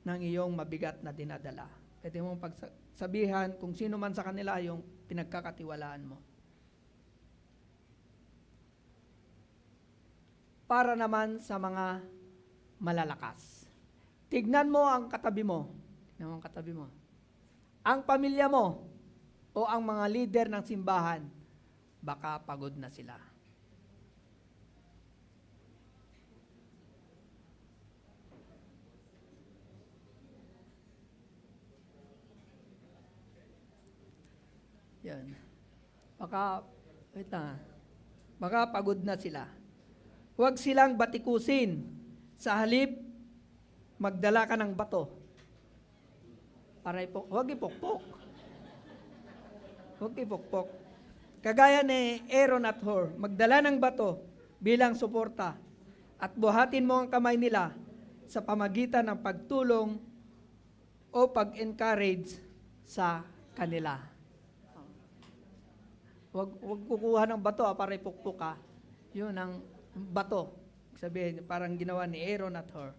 ng iyong mabigat na dinadala. Pwede mong pagsabihan kung sino man sa kanila yung pinagkakatiwalaan mo. Para naman sa mga malalakas. Tignan mo ang katabi mo. Tignan mo ang katabi mo. Ang pamilya mo o ang mga leader ng simbahan, baka pagod na sila. Yan. Baka pagod na sila. Huwag silang batikusin. Sa halip, magdala ka ng bato. Huwag ipokpok. Huwag ipokpok. Kagaya ni Aaron at Hur, magdala ng bato bilang suporta at buhatin mo ang kamay nila sa pamagitan ng pagtulong o pag-encourage sa kanila. Huwag kukuha ng bato para ipokpok ka. Yun ang bato. Sabihin, parang ginawa ni Aaron at Hur.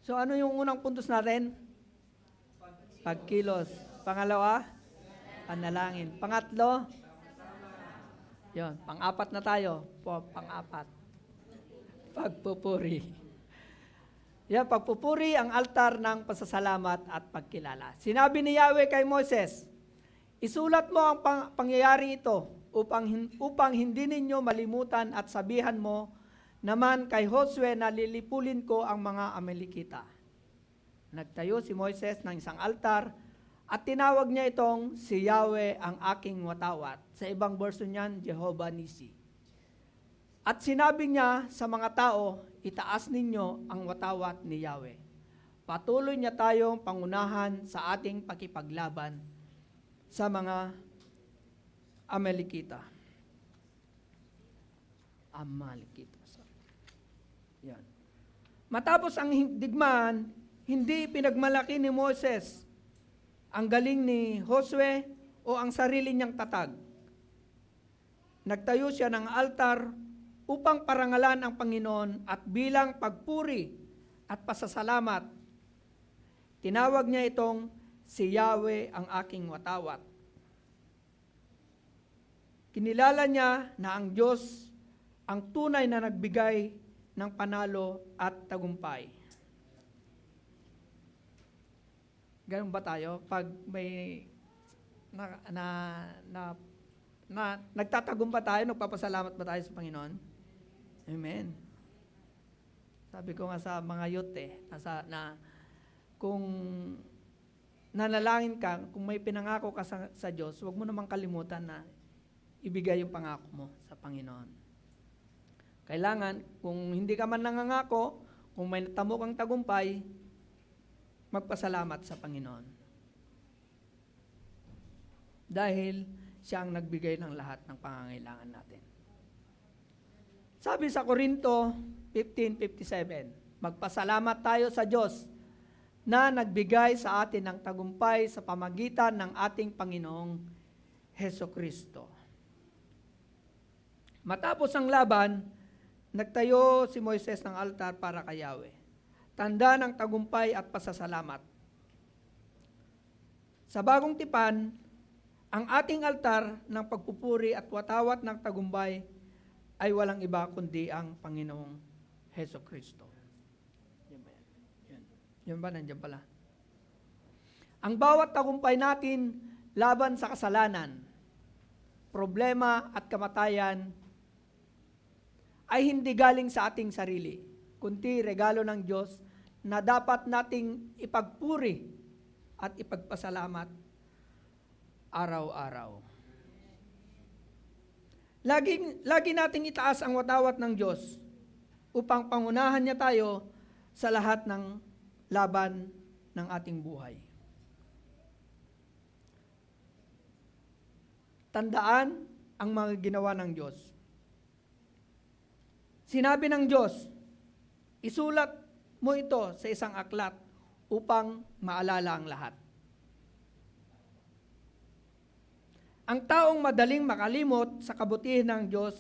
So ano yung unang puntos natin? Pagkilos. Pangalawa? Panalangin. Pangatlo? Yun, pang-apat na tayo. Pang-apat. Pagpupuri. Yan, pagpupuri ang altar ng pasasalamat at pagkilala. Sinabi ni Yahweh kay Moses, isulat mo ang pangyayari ito upang hindi ninyo malimutan at sabihan mo naman kay Josue na lilipulin ko ang mga Amalekita. Nagtayo si Moises ng isang altar at tinawag niya itong si Yahweh ang aking watawat. Sa ibang version niyan, Jehovah Nisi. At sinabi niya sa mga tao, itaas ninyo ang watawat ni Yahweh. patuloy niya tayong pangunahan sa ating pakipaglaban sa mga Amalekita. Yan. Matapos ang digmaan, hindi pinagmalaki ni Moses ang galing ni Josue o ang sarili niyang tatag. Nagtayo siya ng altar upang parangalan ang Panginoon at bilang pagpuri at pasasalamat, tinawag niya itong si Yahweh ang aking watawat. Kinilala niya na ang Diyos ang tunay na nagbigay ng panalo at tagumpay. Ganun ba tayo? Pag may nagtatagumpa tayo, nagpapasalamat ba tayo sa Panginoon? Amen. Sabi ko nga sa mga youth kung nanalangin ka, kung may pinangako ka sa Diyos, huwag mo namang kalimutan na ibigay yung pangako mo sa Panginoon. Kailangan, kung hindi ka man nangangako, kung may natamo kang tagumpay, magpasalamat sa Panginoon. Dahil siya ang nagbigay ng lahat ng pangangailangan natin. Sabi sa Korinto 15:57, magpasalamat tayo sa Diyos na nagbigay sa atin ng tagumpay sa pamagitan ng ating Panginoong Hesukristo. Matapos ang laban, nagtayo si Moises ng altar para kay Yahweh. Tanda ng tagumpay at pasasalamat. Sa bagong tipan, ang ating altar ng pagpupuri at watawat ng tagumpay ay walang iba kundi ang Panginoong Hesukristo. Yan ba yan? Yan ba? Nandiyan pala. Ang bawat tagumpay natin laban sa kasalanan, problema at kamatayan ay hindi galing sa ating sarili, kundi regalo ng Diyos na dapat nating ipagpuri at ipagpasalamat araw-araw. Lagi nating itaas ang watawat ng Diyos upang pangunahan niya tayo sa lahat ng laban ng ating buhay. Tandaan ang mga ginawa ng Diyos. Sinabi ng Diyos, isulat mo ito sa isang aklat upang maalala ang lahat. Ang taong madaling makalimot sa kabutihan ng Diyos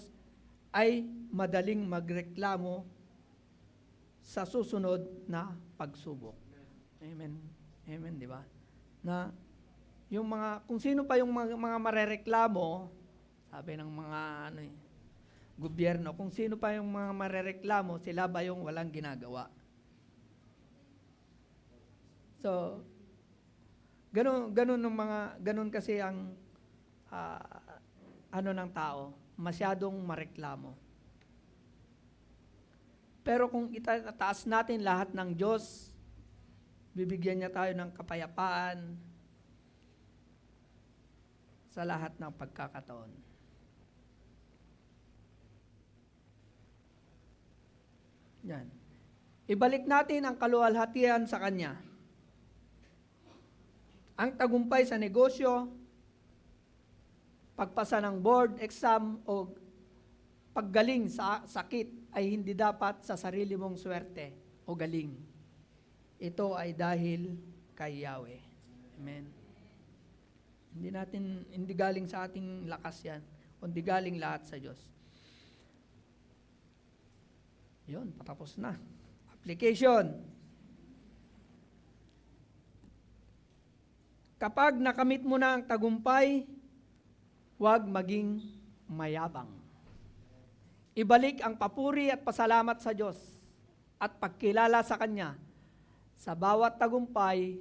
ay madaling magreklamo sa susunod na pagsubok. Amen. Amen, di ba? Na yung kung sino pa yung mga marereklamo, sabi ng mga gobyerno, kung sino pa yung mga marereklamo, sila ba yung walang ginagawa? So, ganun kasi ang ng tao, masyadong mareklamo. Pero kung itataas natin lahat ng Diyos, bibigyan niya tayo ng kapayapaan sa lahat ng pagkakataon. Yan. Ibalik natin ang kaluwalhatian sa Kanya. Ang tagumpay sa negosyo, pagpasa ng board exam o paggaling sa sakit ay hindi dapat sa sarili mong swerte o galing. Ito ay dahil kay Yahweh. Amen. Hindi galing sa ating lakas yan, kundi galing lahat sa Diyos. Yun, patapos na. Application. Kapag nakamit mo na ang tagumpay, huwag maging mayabang. Ibalik ang papuri at pasalamat sa Diyos at pagkilala sa Kanya. Sa bawat tagumpay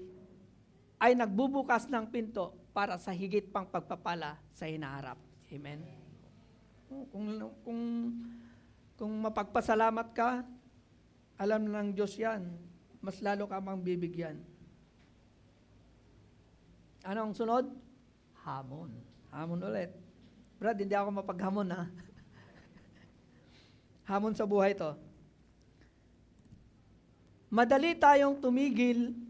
ay nagbubukas ng pinto para sa higit pang pagpapala sa hinaharap. Amen? Kung mapagpasalamat ka, alam ng Diyos yan, mas lalo ka mang bibigyan. Ano ang sunod? Hamon. Hamon ulit. Brad, hindi ako mapaghamon ha. Hamon sa buhay to. madali tayong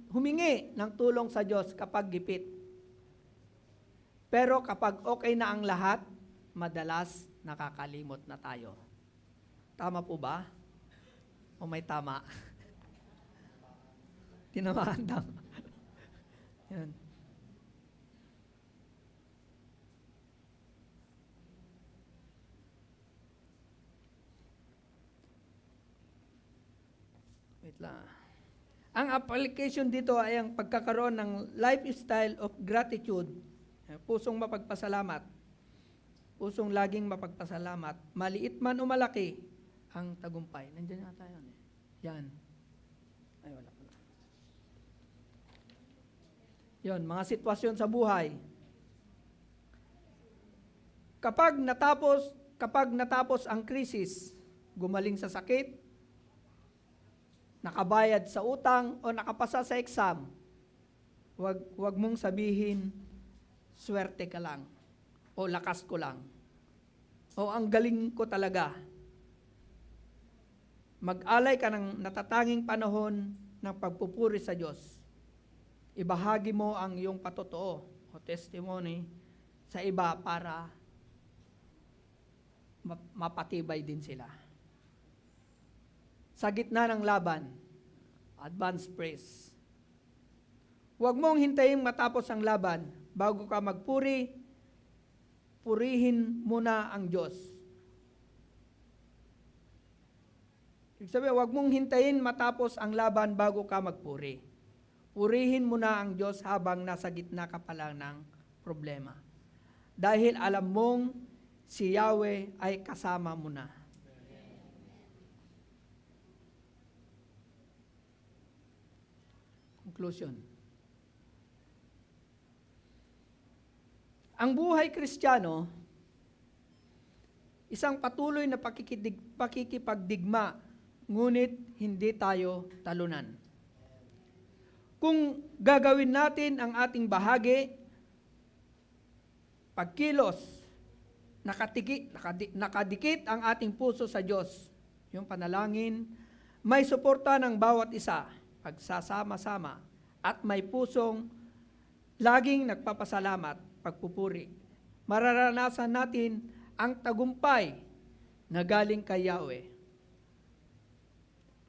humingi ng tulong sa Diyos kapag gipit. Pero kapag okay na ang lahat, madalas nakakalimot na tayo. Tama po ba? O may tama? Tinamaan tama. Yan. Wait lang. Ang application dito ay ang pagkakaroon ng lifestyle of gratitude. Pusong mapagpasalamat. Pusong laging mapagpasalamat. Maliit man o malaki ang tagumpay. Nandiyan nga tayo. Yan. Ay, wala pala. Yan, mga sitwasyon sa buhay. Kapag natapos ang krisis, gumaling sa sakit, nakabayad sa utang o nakapasa sa exam, wag mong sabihin, swerte ka lang o lakas ko lang o ang galing ko talaga. Mag-alay ka ng natatanging panahon ng pagpupuri sa Diyos. Ibahagi mo ang iyong patotoo o testimony sa iba para mapatibay din sila. Sa gitna ng laban, advance praise. Huwag mong hintayin matapos ang laban bago ka magpuri, purihin muna ang Diyos. Ibig sabihin, huwag mong hintayin matapos ang laban bago ka magpuri. Purihin muna ang Diyos habang nasa gitna ka pa lang ng problema. Dahil alam mong si Yahweh ay kasama mo na. Conclusion. Ang buhay Kristiyano, isang patuloy na pakikipagdigma, ngunit hindi tayo talunan. Kung gagawin natin ang ating bahagi, pagkilos, nakadikit ang ating puso sa Diyos, yung panalangin, may suporta ng bawat isa, pagsasama-sama, at may pusong laging nagpapasalamat, pagpupuri. Mararanasan natin ang tagumpay na galing kay Yahweh.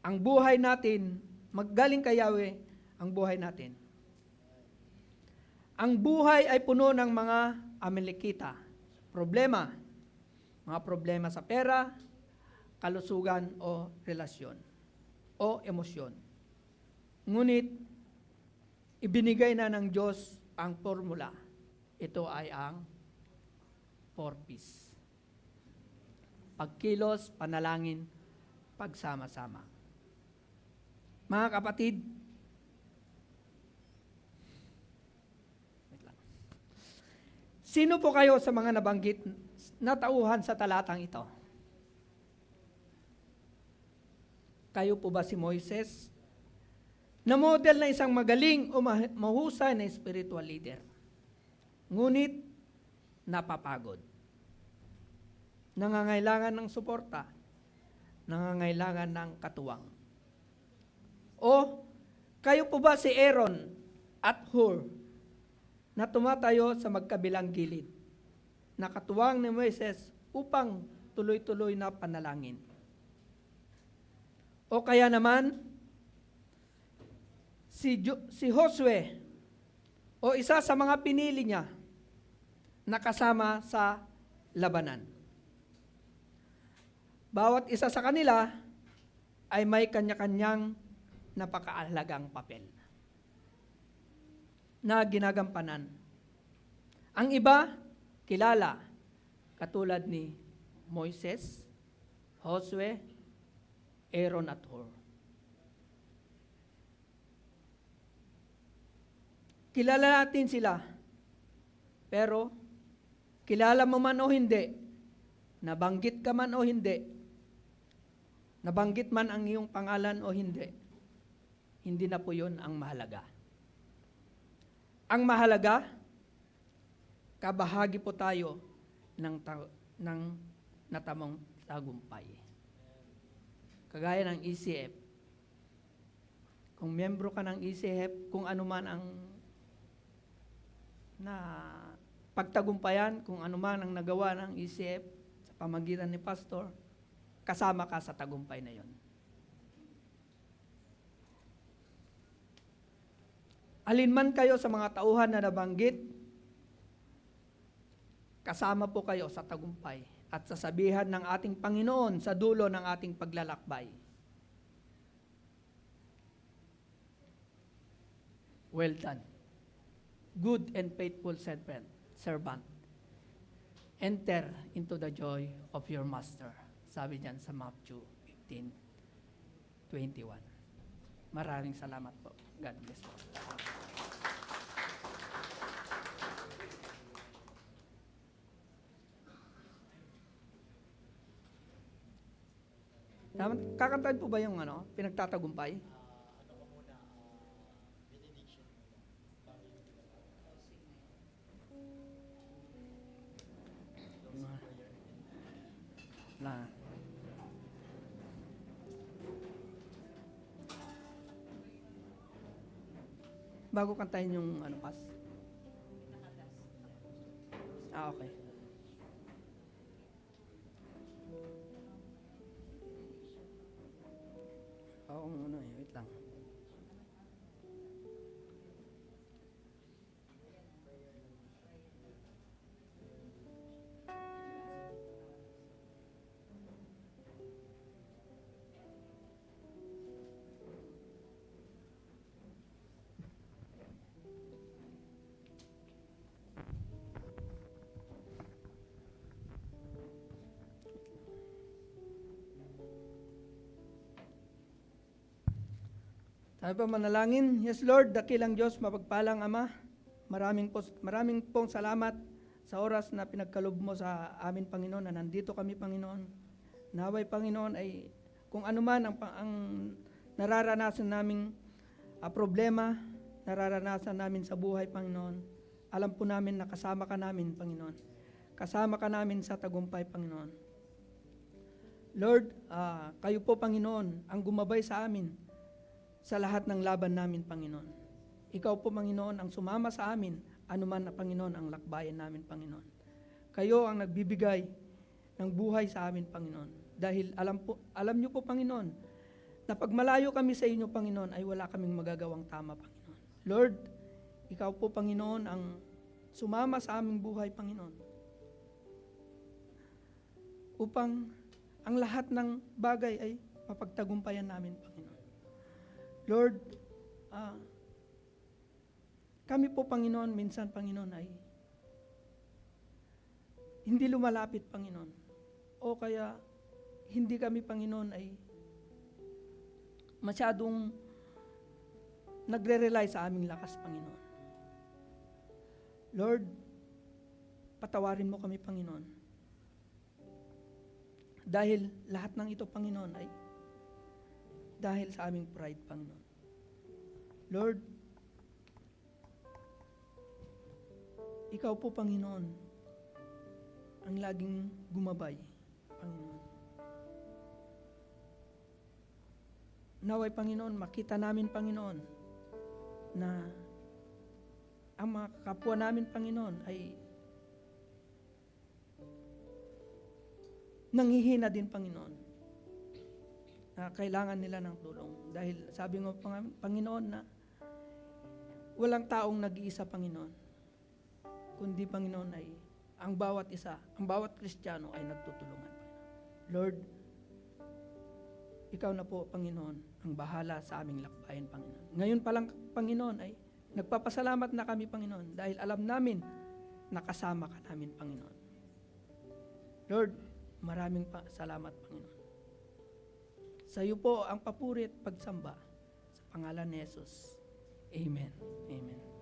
Ang buhay natin, maggaling kay Yahweh, ang buhay natin. Ang buhay ay puno ng mga Amalekita. Problema. Mga problema sa pera, kalusugan o relasyon o emosyon. Ngunit, ibinigay na ng Diyos ang formula. Ito ay ang 4Ps. Pagkilos, panalangin, pagsama-sama. Mga kapatid, sino po kayo sa mga nabanggit na tauhan sa talatang ito? Kayo po ba si Moises? Na model na isang magaling o mahusay na spiritual leader. Ngunit, napapagod. Nangangailangan ng suporta. Nangangailangan ng katuwang. O, kayo po ba si Aaron at Hur na tumatayo sa magkabilang gilid? Nakatuwang ni Moises upang tuloy-tuloy na panalangin. O kaya naman, si Josue o isa sa mga pinili niya nakasama sa labanan. Bawat isa sa kanila ay may kanya-kanyang napakahalagang papel na ginagampanan. Ang iba, kilala, katulad ni Moises, Josue, Aaron at Hur. Kilala natin sila, pero kilala mo man o hindi, nabanggit ka man o hindi, nabanggit man ang iyong pangalan o hindi na po yun ang mahalaga. Ang mahalaga, kabahagi po tayo ng natamang tagumpay. Kagaya ng ECF, Kung miyembro ka ng ECF, kung ano man ang na pagtagumpayan, kung ano man ang nagawa ng ECF sa pamagitan ni Pastor, kasama ka sa tagumpay na yon. Alinman kayo sa mga tauhan na nabanggit, kasama po kayo sa tagumpay at sasabihan ng ating Panginoon sa dulo ng ating paglalakbay. Well done, good and faithful servant. Enter into the joy of your master. Sabi diyan sa Matthew 15:21. Maraming salamat po. God bless you. Kakantahin po ba yung pinagtatagumpay? Na. Bago kantahin yung pas. Okay. Oo, wait lang. Sabi pa manalangin, yes Lord, dakilang Diyos, mapagpalang Ama, maraming pong salamat sa oras na pinagkalob mo sa amin, Panginoon, na nandito kami, Panginoon. Naway, Panginoon, ay kung ano man ang nararanasan naming problema, nararanasan namin sa buhay, Panginoon, alam po namin na kasama ka namin, Panginoon. Kasama ka namin sa tagumpay, Panginoon. Lord, kayo po, Panginoon, ang gumabay sa amin sa lahat ng laban namin, Panginoon. Ikaw po, Panginoon, ang sumama sa amin, anuman na, Panginoon, ang lakbayan namin, Panginoon. Kayo ang nagbibigay ng buhay sa amin, Panginoon. Dahil alam niyo po, Panginoon, na pag malayo kami sa inyo, Panginoon, ay wala kaming magagawang tama, Panginoon. Lord, ikaw po, Panginoon, ang sumama sa aming buhay, Panginoon. Upang ang lahat ng bagay ay mapagtagumpayan namin, Panginoon. Lord, kami po, Panginoon, minsan, Panginoon, ay hindi lumalapit, Panginoon. O kaya, hindi kami, Panginoon, ay masyadong nagre-rely sa aming lakas, Panginoon. Lord, patawarin mo kami, Panginoon. Dahil lahat ng ito, Panginoon, ay dahil sa aming pride, Panginoon. Lord, ikaw po, Panginoon, ang laging gumabay, Panginoon. Naway, Panginoon, makita namin, Panginoon, na ang mga kapwa namin, Panginoon, ay nanghihina din, Panginoon, na kailangan nila ng tulong. Dahil sabi ngo, Panginoon, na walang taong nag-iisa, Panginoon, kundi, Panginoon, ay ang bawat isa, ang bawat Kristiyano ay nagtutulungan. Lord, ikaw na po, Panginoon, ang bahala sa aming lakbayin, Panginoon. Ngayon pa lang, Panginoon, ay nagpapasalamat na kami, Panginoon, dahil alam namin na kasama ka namin, Panginoon. Lord, maraming salamat, Panginoon. Sa iyo po ang papuri at pagsamba sa pangalan ni Jesus. Amen. Amen.